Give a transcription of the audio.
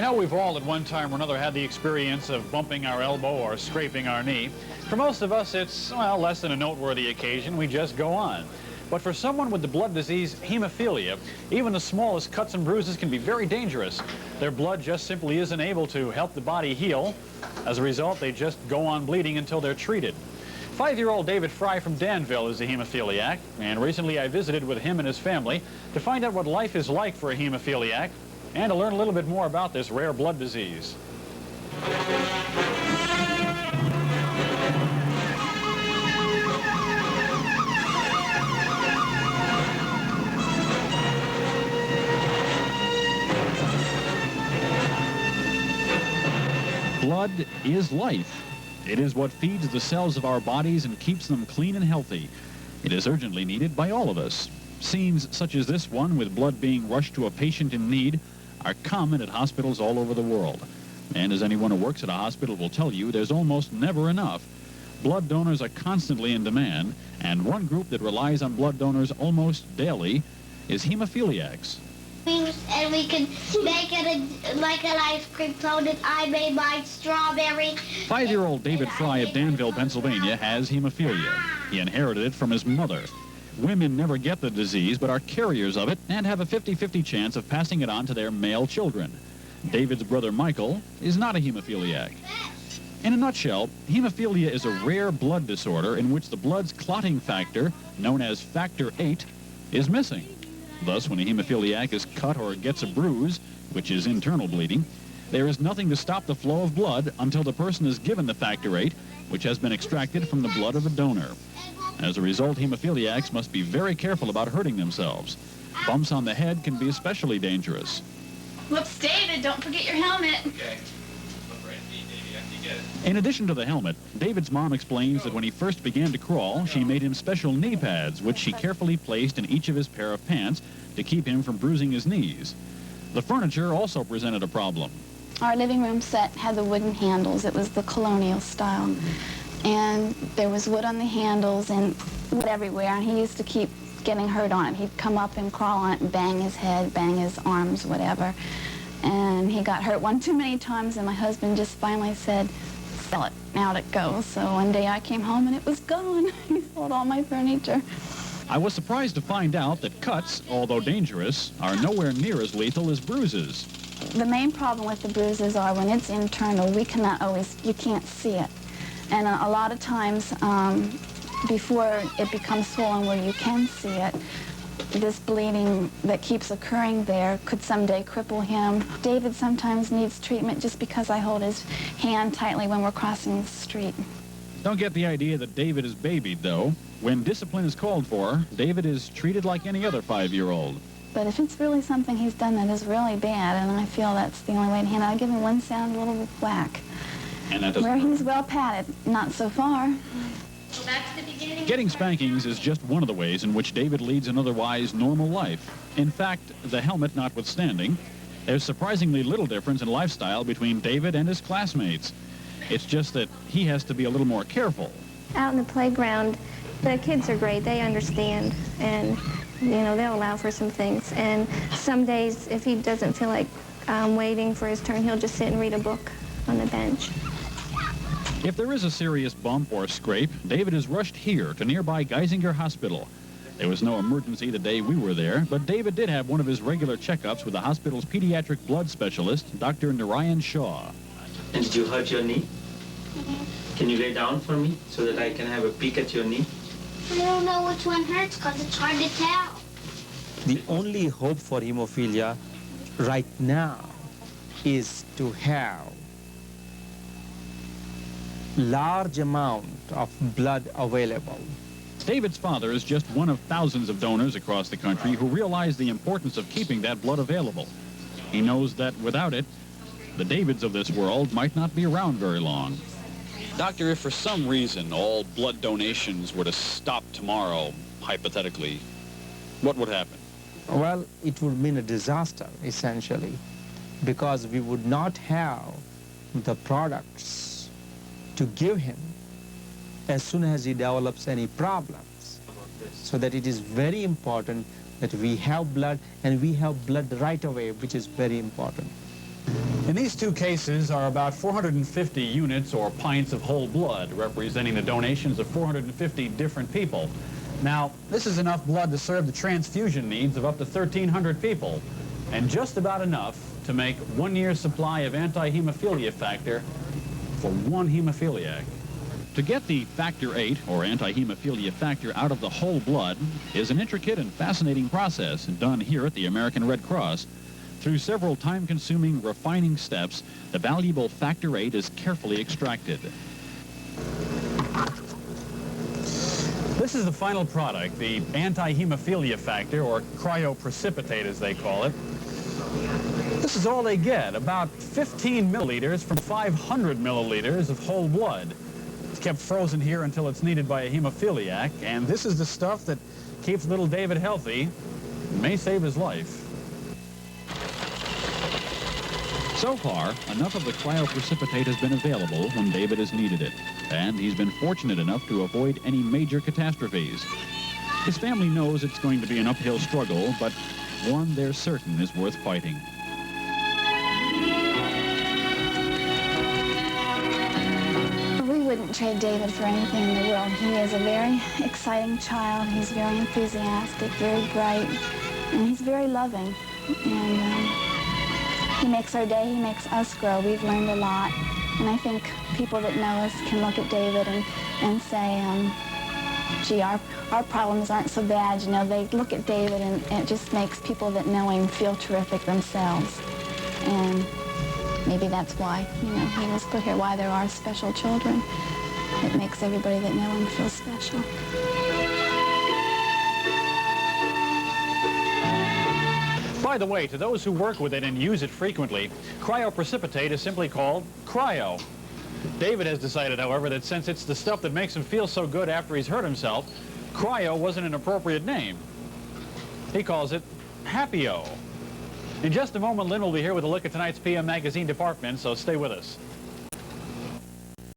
Now, we've all at one time or another had the experience of bumping our elbow or scraping our knee. For most of us, it's, well, less than a noteworthy occasion. We just go on. But for someone with the blood disease hemophilia, even the smallest cuts and bruises can be very dangerous. Their blood just simply isn't able to help the body heal. As a result, they just go on bleeding until they're treated. 5-year-old David Fry from Danville is a hemophiliac, and recently I visited with him and his family to find out what life is like for a hemophiliac and to learn a little bit more about this rare blood disease. Blood is life. It is what feeds the cells of our bodies and keeps them clean and healthy. It is urgently needed by all of us. Scenes such as this one, with blood being rushed to a patient in need, are common at hospitals all over the world. And as anyone who works at a hospital will tell you, there's almost never enough. Blood donors are constantly in demand, and one group that relies on blood donors almost daily is hemophiliacs. And we can make it like an ice cream cone, and I made mine strawberry. 5-year-old David Fry of Danville, Pennsylvania has hemophilia. He inherited it from his mother. Women never get the disease, but are carriers of it and have a 50-50 chance of passing it on to their male children. David's brother Michael is not a hemophiliac. In a nutshell, hemophilia is a rare blood disorder in which the blood's clotting factor, known as factor VIII, is missing. Thus, when a hemophiliac is cut or gets a bruise, which is internal bleeding, there is nothing to stop the flow of blood until the person is given the factor VIII, which has been extracted from the blood of the donor. As a result, hemophiliacs must be very careful about hurting themselves. Bumps on the head can be especially dangerous. Whoops, David, don't forget your helmet. Okay. In addition to the helmet, David's mom explains that when he first began to crawl, she made him special knee pads, which she carefully placed in each of his pair of pants to keep him from bruising his knees. The furniture also presented a problem. Our living room set had the wooden handles. It was the colonial style. And there was wood on the handles and wood everywhere, and he used to keep getting hurt on it. He'd come up and crawl on it and bang his head, bang his arms, whatever. And he got hurt one too many times, and my husband just finally said, sell it, out it goes. So one day I came home and it was gone. He sold all my furniture. I was surprised to find out that cuts, although dangerous, are nowhere near as lethal as bruises. The main problem with the bruises are when it's internal, we cannot always, you can't see it. And a lot of times, before it becomes swollen where you can see it, this bleeding that keeps occurring there could someday cripple him. David sometimes needs treatment just because I hold his hand tightly when we're crossing the street. Don't get the idea that David is babied, though. When discipline is called for, David is treated like any other 5-year-old. But if it's really something he's done that is really bad, and I feel that's the only way to handle it, I'll give him one sound, a little whack. And that doesn't Where hurt. he's well padded, not so far. Go back to the beginning. Getting spankings is just one of the ways in which David leads an otherwise normal life. In fact, the helmet notwithstanding, there's surprisingly little difference in lifestyle between David and his classmates. It's just that he has to be a little more careful. Out in the playground, the kids are great. They understand, and you know, they'll allow for some things. And some days, if he doesn't feel like waiting for his turn, he'll just sit and read a book on the bench. If there is a serious bump or scrape, David is rushed here to nearby Geisinger Hospital. There was no emergency the day we were there, but David did have one of his regular checkups with the hospital's pediatric blood specialist, Dr. Narayan Shah. And did you hurt your knee? Can you lay down for me so that I can have a peek at your knee? I don't know which one hurts because it's hard to tell. The only hope for hemophilia right now is to have large amount of blood available. David's father is just one of thousands of donors across the country who realize the importance of keeping that blood available. He knows that without it, the Davids of this world might not be around very long. Doctor, if for some reason all blood donations were to stop tomorrow, hypothetically, what would happen? Well, it would mean a disaster, essentially, because we would not have the products to give him as soon as he develops any problems. So that it is very important that we have blood, and we have blood right away, which is very important. In these two cases are about 450 units or pints of whole blood, representing the donations of 450 different people. Now, this is enough blood to serve the transfusion needs of up to 1,300 people, and just about enough to make 1 year's supply of anti-hemophilia factor for one hemophiliac. To get the factor VIII, or anti-hemophilia factor, out of the whole blood is an intricate and fascinating process done here at the American Red Cross. Through several time-consuming refining steps, the valuable factor VIII is carefully extracted. This is the final product, the anti-hemophilia factor, or cryoprecipitate as they call it. This is all they get, about 15 milliliters from 500 milliliters of whole blood. It's kept frozen here until it's needed by a hemophiliac, and this is the stuff that keeps little David healthy and may save his life. So far, enough of the cryoprecipitate has been available when David has needed it, and he's been fortunate enough to avoid any major catastrophes. His family knows it's going to be an uphill struggle, but one they're certain is worth fighting. We wouldn't trade David for anything in the world. He is a very exciting child. He's very enthusiastic, very bright, and he's very loving. And he makes our day, he makes us grow. We've learned a lot. And I think people that know us can look at David and say, gee, our problems aren't so bad. You know, they look at David and it just makes people that know him feel terrific themselves. And maybe that's why, you know, he was put here, why there are special children. It makes everybody that know him feel special. By the way, to those who work with it and use it frequently, cryoprecipitate is simply called cryo. David has decided, however, that since it's the stuff that makes him feel so good after he's hurt himself, cryo wasn't an appropriate name. He calls it Happy-O. In just a moment, Lynn will be here with a look at tonight's PM Magazine department, so stay with us.